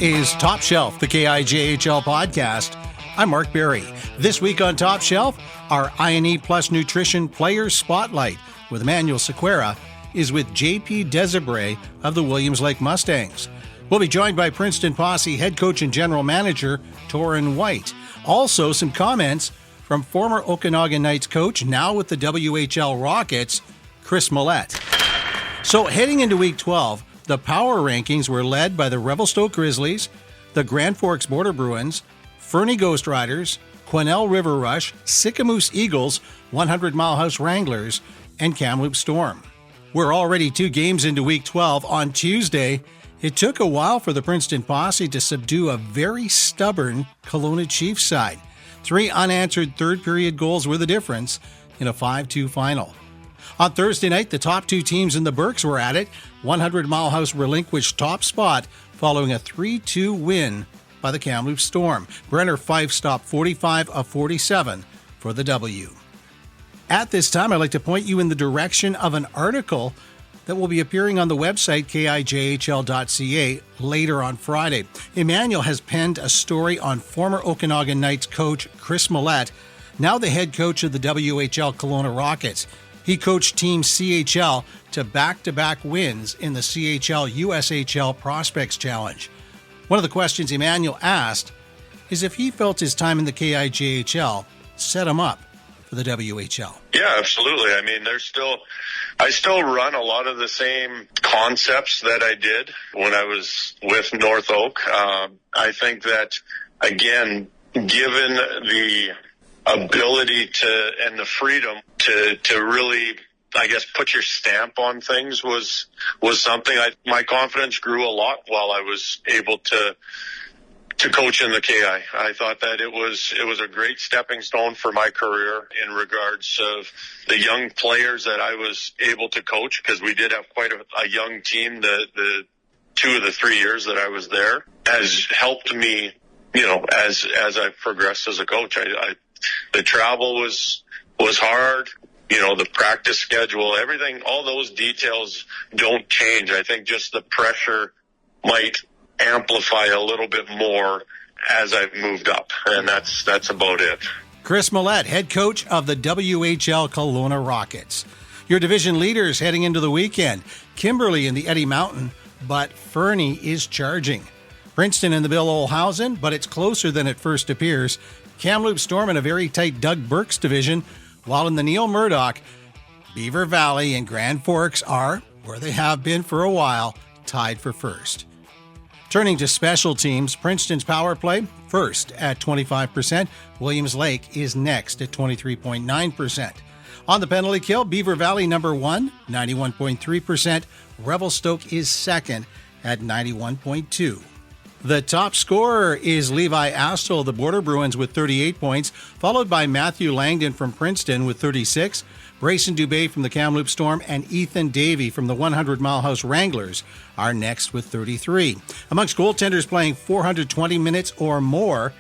is Top Shelf, the KIJHL podcast. I'm Mark Berry. This week on Top Shelf, our ine+nutrition Players Spotlight with Emanuel Sequeira is with JP Desabrais of the Williams Lake Mustangs. We'll be joined by Princeton Posse head coach and general manager Torrin White. Also, some comments from former Okanagan Knights coach, now with the WHL Rockets, Kris Mallette. So heading into Week 12, the power rankings were led by the Revelstoke Grizzlies, the Grand Forks Border Bruins, Fernie Ghost Riders, Quesnel River Rush, Sicamous Eagles, 100 Mile House Wranglers, and Kamloops Storm. We're already 2 games into Week 12. On Tuesday, it took a while for the Princeton Posse to subdue a very stubborn Kelowna Chiefs side. 3 unanswered third-period goals were the difference in a 5-2 final. On Thursday night, the top 2 teams in the Berks were at it. 100 Mile House relinquished top spot following a 3-2 win by the Kamloops Storm. Brenner Fife stopped 45 of 47 for the W. At this time, I'd like to point you in the direction of an article that will be appearing on the website KIJHL.ca later on Friday. Emanuel has penned a story on former Okanagan Knights coach Kris Mallette, now the head coach of the WHL Kelowna Rockets. He coached Team CHL to back-to-back wins in the CHL USHL Prospects Challenge. One of the questions Emanuel asked is if he felt his time in the KIJHL set him up for the WHL. Yeah, absolutely. I mean, I still run a lot of the same concepts that I did when I was with North Oak. I think that, again, given the ability to and the freedom to really, I guess, put your stamp on things was something. My confidence grew a lot while I was able to coach in the KI. I thought that it was a great stepping stone for my career in regards of the young players that I was able to coach, because we did have quite a young team. The 2 of the 3 years that I was there has helped me, as I progressed as a coach. The travel was hard, the practice schedule, everything, all those details don't change. I think just the pressure might amplify a little bit more as I've moved up, and that's about it. Kris Mallette, head coach of the WHL Kelowna Rockets. Your division leaders heading into the weekend: Kimberley in the Eddie Mountain, but Fernie is charging. Princeton in the Bill Olhausen, but it's closer than it first appears. Kamloops Storm in a very tight Doug Burks division, while in the Neil Murdoch, Beaver Valley and Grand Forks are, where they have been for a while, tied for first. Turning to special teams, Princeton's power play, first at 25%. Williams Lake is next at 23.9%. On the penalty kill, Beaver Valley number 1, 91.3%. Revelstoke is second at 91.2%. The top scorer is Levi Astle, the Border Bruins, with 38 points, followed by Matthew Langdon from Princeton with 36, Brayson Dubé from the Kamloops Storm, and Ethan Davey from the 100 Mile House Wranglers are next with 33. Amongst goaltenders playing 420 minutes or more,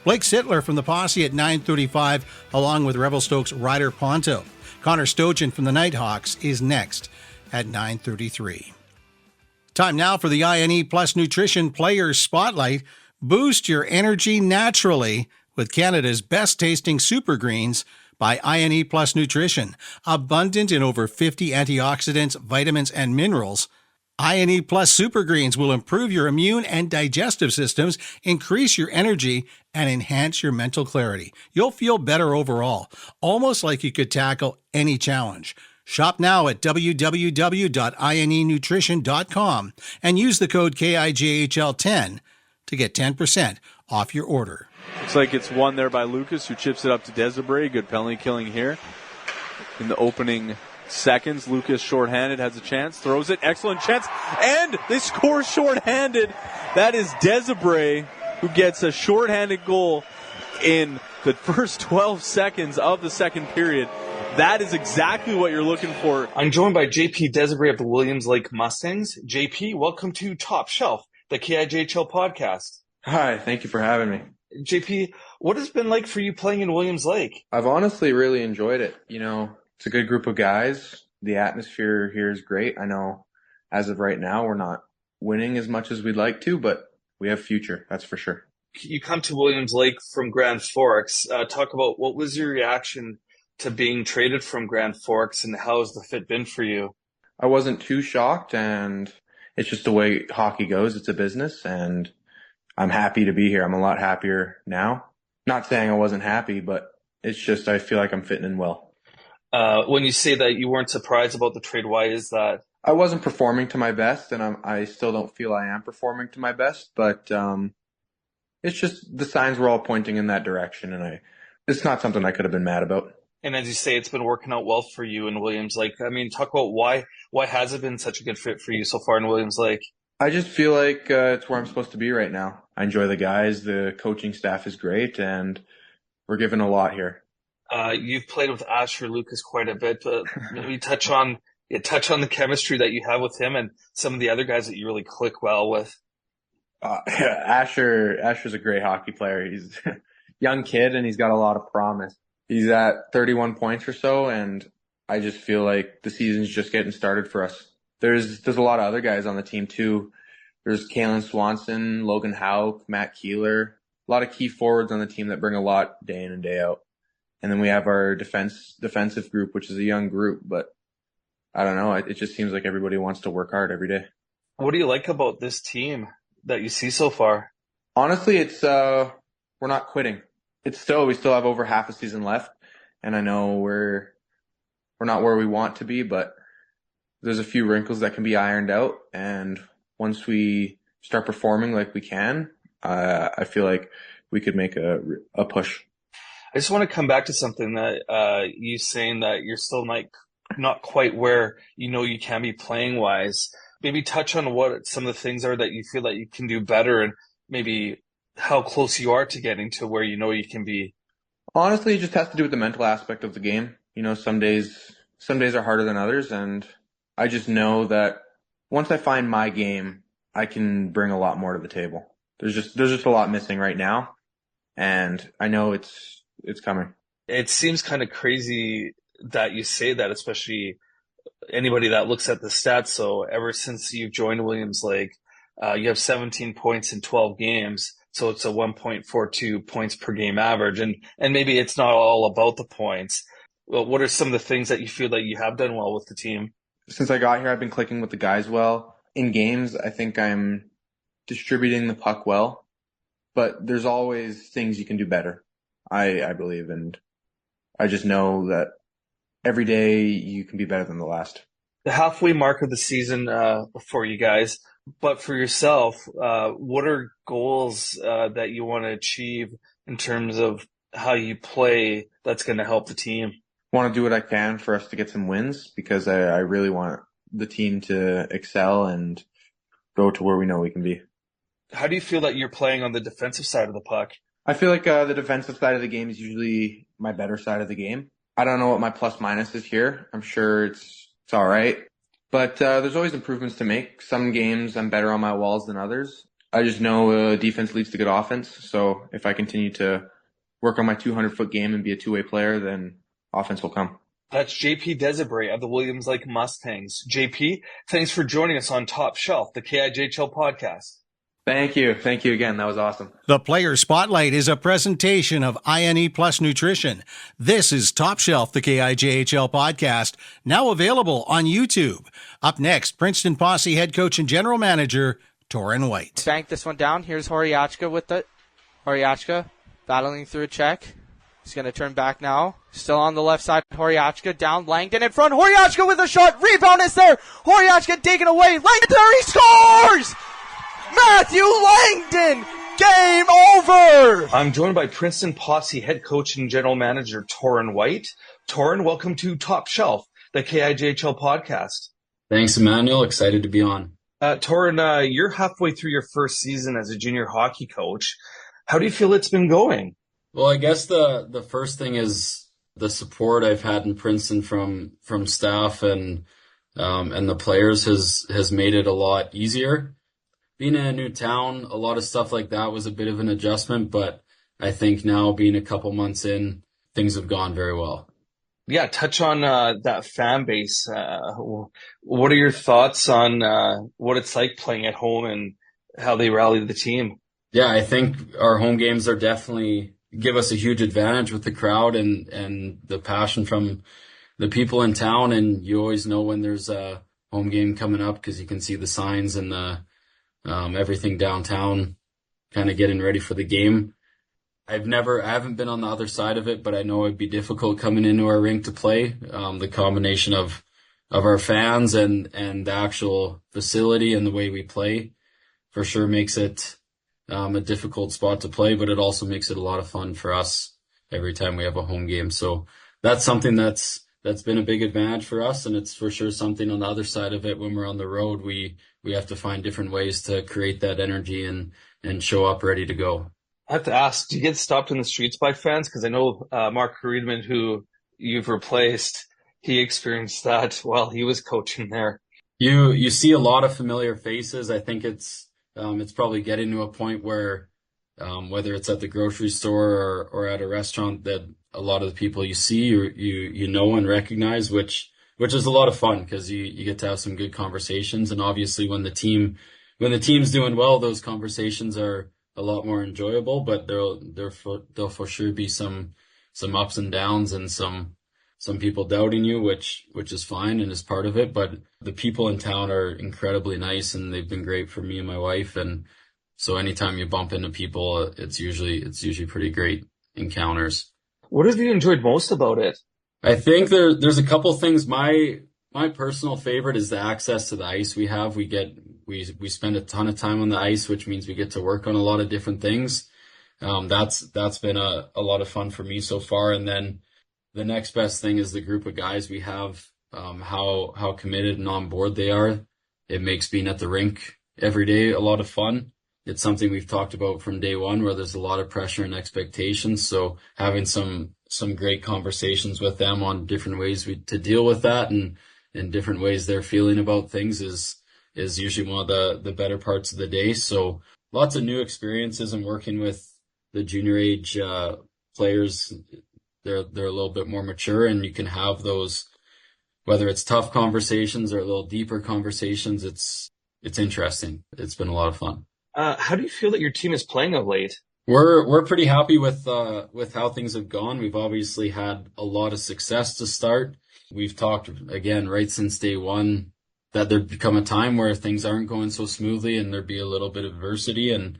Blake Sittler from the Posse at 935, along with Revelstoke's Ryder Ponto. Connor Stojan from the Nighthawks is next at 933. Time now for the ine+nutrition Players Spotlight. Boost your energy naturally with Canada's best-tasting super greens by ine+nutrition. Abundant in over 50 antioxidants, vitamins, and minerals, ine+ Super Greens will improve your immune and digestive systems, increase your energy, and enhance your mental clarity. You'll feel better overall, almost like you could tackle any challenge. Shop now at www.ine+nutrition.com and use the code KIJHL10 to get 10% off your order. Looks like it's won there by Lucas, who chips it up to Desabrais. Good penalty killing here. In the opening seconds, Lucas shorthanded, has a chance, throws it, excellent chance, and they score shorthanded. That is Desabrais, who gets a shorthanded goal in the first 12 seconds of the second period. That is exactly what you're looking for. I'm joined by JP Desabrais of the Williams Lake Mustangs. JP, welcome to Top Shelf, the KIJHL podcast. Hi, thank you for having me. JP, what has it been like for you playing in Williams Lake? I've honestly really enjoyed it. It's a good group of guys. The atmosphere here is great. I know as of right now we're not winning as much as we'd like to, but we have future. That's for sure. You come to Williams Lake from Grand Forks. Talk about what was your reaction to being traded from Grand Forks, and how has the fit been for you? I wasn't too shocked, and it's just the way hockey goes. It's a business, and I'm happy to be here. I'm a lot happier now. Not saying I wasn't happy, but it's just I feel like I'm fitting in well. When you say that you weren't surprised about the trade, why is that? I wasn't performing to my best, and I still don't feel I am performing to my best, but it's just the signs were all pointing in that direction, and it's not something I could have been mad about. And as you say, it's been working out well for you in Williams Lake. I mean, talk about why has it been such a good fit for you so far in Williams Lake? I just feel like it's where I'm supposed to be right now. I enjoy the guys. The coaching staff is great, and we're given a lot here. You've played with Asher Lucas quite a bit, but maybe touch on the chemistry that you have with him and some of the other guys that you really click well with. Asher's a great hockey player. He's a young kid, and he's got a lot of promise. He's at 31 points or so, and I just feel like the season's just getting started for us. There's a lot of other guys on the team too. There's Kalen Swanson, Logan Houck, Matt Keeler, a lot of key forwards on the team that bring a lot day in and day out. And then we have our defensive group, which is a young group, but I don't know. It just seems like everybody wants to work hard every day. What do you like about this team that you see so far? Honestly, it's we're not quitting. We still have over half a season left, and I know we're not where we want to be, but there's a few wrinkles that can be ironed out, and once we start performing like we can, I feel like we could make a push. I just want to come back to something that you saying that you're still not quite where you can be playing wise. Maybe touch on what some of the things are that you feel that you can do better, and maybe how close you are to getting to where you can be. Honestly, it just has to do with the mental aspect of the game. Some days are harder than others, and I just know that once I find my game, I can bring a lot more to the table. There's just a lot missing right now, and I know it's coming. It seems kind of crazy that you say that, especially anybody that looks at the stats. So ever since you've joined Williams Lake, you have 17 points in 12 games. So it's a 1.42 points per game average. And maybe it's not all about the points. Well, what are some of the things that you feel that you have done well with the team? Since I got here, I've been clicking with the guys well. In games, I think I'm distributing the puck well, but there's always things you can do better, I believe. And I just know that every day you can be better than the last. The halfway mark of the season for you guys, but for yourself, what are goals that you want to achieve in terms of how you play that's going to help the team? I want to do what I can for us to get some wins, because I really want the team to excel and go to where we know we can be. How do you feel that you're playing on the defensive side of the puck? I feel like the defensive side of the game is usually my better side of the game. I don't know what my plus minus is here. I'm sure it's all right. But there's always improvements to make. Some games I'm better on my walls than others. I just know defense leads to good offense. So if I continue to work on my 200-foot game and be a two-way player, then offense will come. That's JP Desabrais of the Williams Lake Mustangs. JP, thanks for joining us on Top Shelf, the KIJHL podcast. Thank you. Thank you again. That was awesome. The Player Spotlight is a presentation of ine+nutrition. This is Top Shelf, the KIJHL podcast, now available on YouTube. Up next, Princeton Posse head coach and general manager, Torrin White. Bank this one down. Here's Horyaczka with it. Horyaczka battling through a check. He's going to turn back now. Still on the left side. Horyaczka down. Langdon in front. Horyaczka with a shot. Rebound is there. Horyaczka digging away. Langdon there. He scores! Matthew Langdon! Game over! I'm joined by Princeton Posse head coach and general manager Torrin White. Torrin, welcome to Top Shelf, the KIJHL podcast. Thanks, Emanuel. Excited to be on. Torrin, you're halfway through your first season as a junior hockey coach. How do you feel it's been going? Well, I guess the first thing is the support I've had in Princeton from staff and the players has made it a lot easier. Being in a new town, a lot of stuff like that was a bit of an adjustment, but I think now being a couple months in, things have gone very well. Yeah, touch on that fan base. What are your thoughts on what it's like playing at home and how they rally the team. Yeah, I think our home games are definitely give us a huge advantage with the crowd and the passion from the people in town. And you always know when there's a home game coming up because you can see the signs and the everything downtown kind of getting ready for the game. I haven't been on the other side of it, but I know it'd be difficult coming into our rink to play. The combination of our fans and the actual facility and the way we play for sure makes it a difficult spot to play, but it also makes it a lot of fun for us every time we have a home game. So that's something that's been a big advantage for us, and it's for sure something on the other side of it when we're on the road. We have to find different ways to create that energy and show up ready to go. I have to ask, do you get stopped in the streets by fans? Because I know Mark Friedman, who you've replaced, he experienced that while he was coaching there. You see a lot of familiar faces. I think it's probably getting to a point where whether it's at the grocery store or at a restaurant, that a lot of the people you see you know and recognize, which is a lot of fun because you get to have some good conversations. And obviously when the team's doing well, those conversations are a lot more enjoyable, but there'll for sure be some ups and downs and some people doubting you, which is fine and is part of it. But the people in town are incredibly nice, and they've been great for me and my wife. And so anytime you bump into people, it's usually pretty great encounters. What have you enjoyed most about it? I think there's a couple things. My personal favorite is the access to the ice we have. We spend a ton of time on the ice, which means we get to work on a lot of different things. That's been a lot of fun for me so far. And then the next best thing is the group of guys we have, how committed and on board they are. It makes being at the rink every day a lot of fun. It's something we've talked about from day one, where there's a lot of pressure and expectations. So having some great conversations with them on different ways to deal with that and different ways they're feeling about things is usually one of the better parts of the day. So lots of new experiences and working with the junior age players. They're a little bit more mature, and you can have those, whether it's tough conversations or a little deeper conversations. It's interesting. It's been a lot of fun. How do you feel that your team is playing of late? We're pretty happy with how things have gone. We've obviously had a lot of success to start. We've talked again right since day one that there'd become a time where things aren't going so smoothly and there'd be a little bit of adversity, and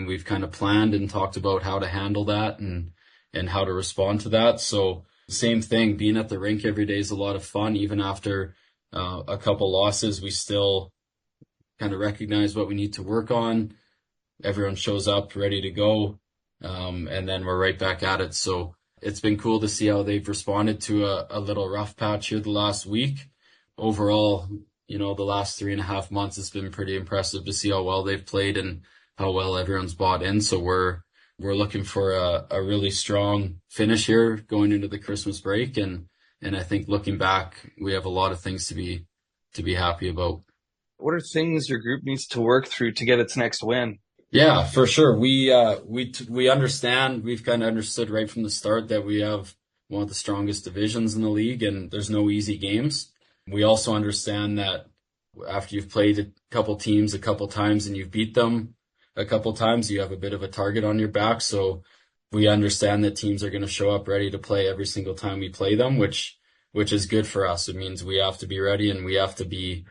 we've kind of planned and talked about how to handle that and how to respond to that. So same thing, being at the rink every day is a lot of fun. Even after a couple losses, we still kind of recognize what we need to work on. Everyone shows up ready to go, and then we're right back at it. So it's been cool to see how they've responded to a little rough patch here the last week. Overall, the last 3.5 months, it's been pretty impressive to see how well they've played and how well everyone's bought in. So we're looking for a really strong finish here going into the Christmas break. And I think looking back, we have a lot of things to be happy about. What are things your group needs to work through to get its next win? Yeah, for sure. We understand, we've kind of understood right from the start that we have one of the strongest divisions in the league, and there's no easy games. We also understand that after you've played a couple teams a couple times and you've beat them a couple times, you have a bit of a target on your back. So we understand that teams are going to show up ready to play every single time we play them, which is good for us. It means we have to be ready and we have to be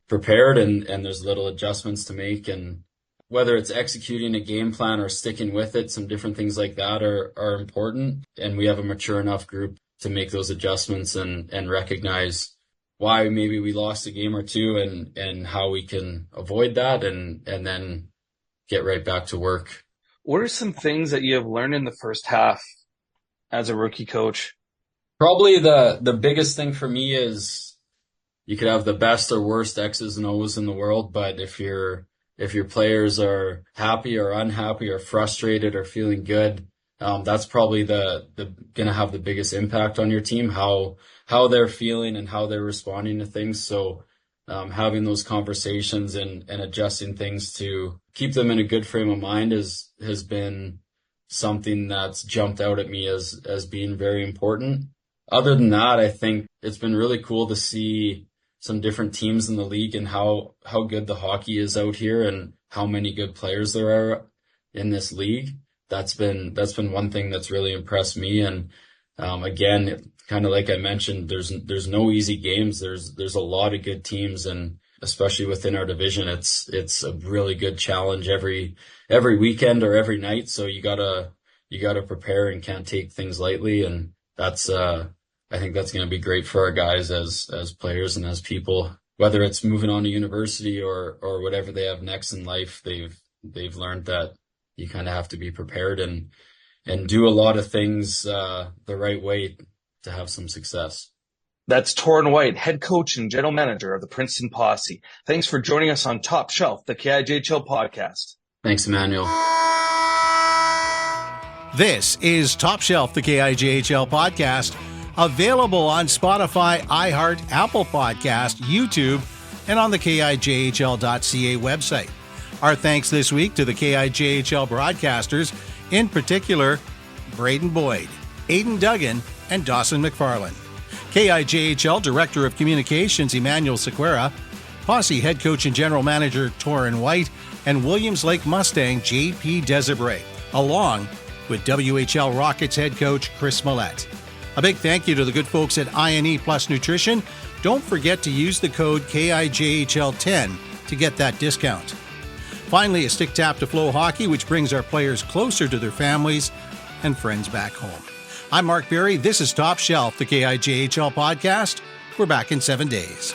prepared, and there's little adjustments to make. And whether it's executing a game plan or sticking with it, some different things like that are important. And we have a mature enough group to make those adjustments and recognize why maybe we lost a game or two and how we can avoid that and then get right back to work. What are some things that you have learned in the first half as a rookie coach? Probably the biggest thing for me is you could have the best or worst X's and O's in the world, but if your players are happy or unhappy or frustrated or feeling good, that's probably gonna have the biggest impact on your team, how they're feeling and how they're responding to things. So having those conversations and adjusting things to keep them in a good frame of mind has been something that's jumped out at me as being very important. Other than that, I think it's been really cool to see some different teams in the league and how good the hockey is out here and how many good players there are in this league. That's been one thing that's really impressed me. And again, kind of like I mentioned, there's no easy games. There's a lot of good teams, and especially within our division, it's a really good challenge every weekend or every night. So you gotta prepare and can't take things lightly. And that's I think that's going to be great for our guys as players and as people, whether it's moving on to university or whatever they have next in life. They've learned that you kind of have to be prepared and do a lot of things the right way to have some success. That's Torrin White, head coach and general manager of the Princeton Posse. Thanks for joining us on Top Shelf, the KIJHL podcast. Thanks, Emanuel. This is Top Shelf, the KIJHL podcast, available on Spotify, iHeart, Apple Podcast, YouTube, and on the KIJHL.ca website. Our thanks this week to the KIJHL broadcasters, in particular, Braden Boyd, Aidan Duggan, and Dawson McFarland. KIJHL Director of Communications Emanuel Sequeira, Posse Head Coach and General Manager Torrin White, and Williams Lake Mustang JP Desabrais, along with WHL Rockets Head Coach Kris Mallette. A big thank you to the good folks at ine+nutrition. Don't forget to use the code KIJHL10 to get that discount. Finally, a stick tap to Flow Hockey, which brings our players closer to their families and friends back home. I'm Mark Berry. This is Top Shelf, the KIJHL podcast. We're back in 7 days.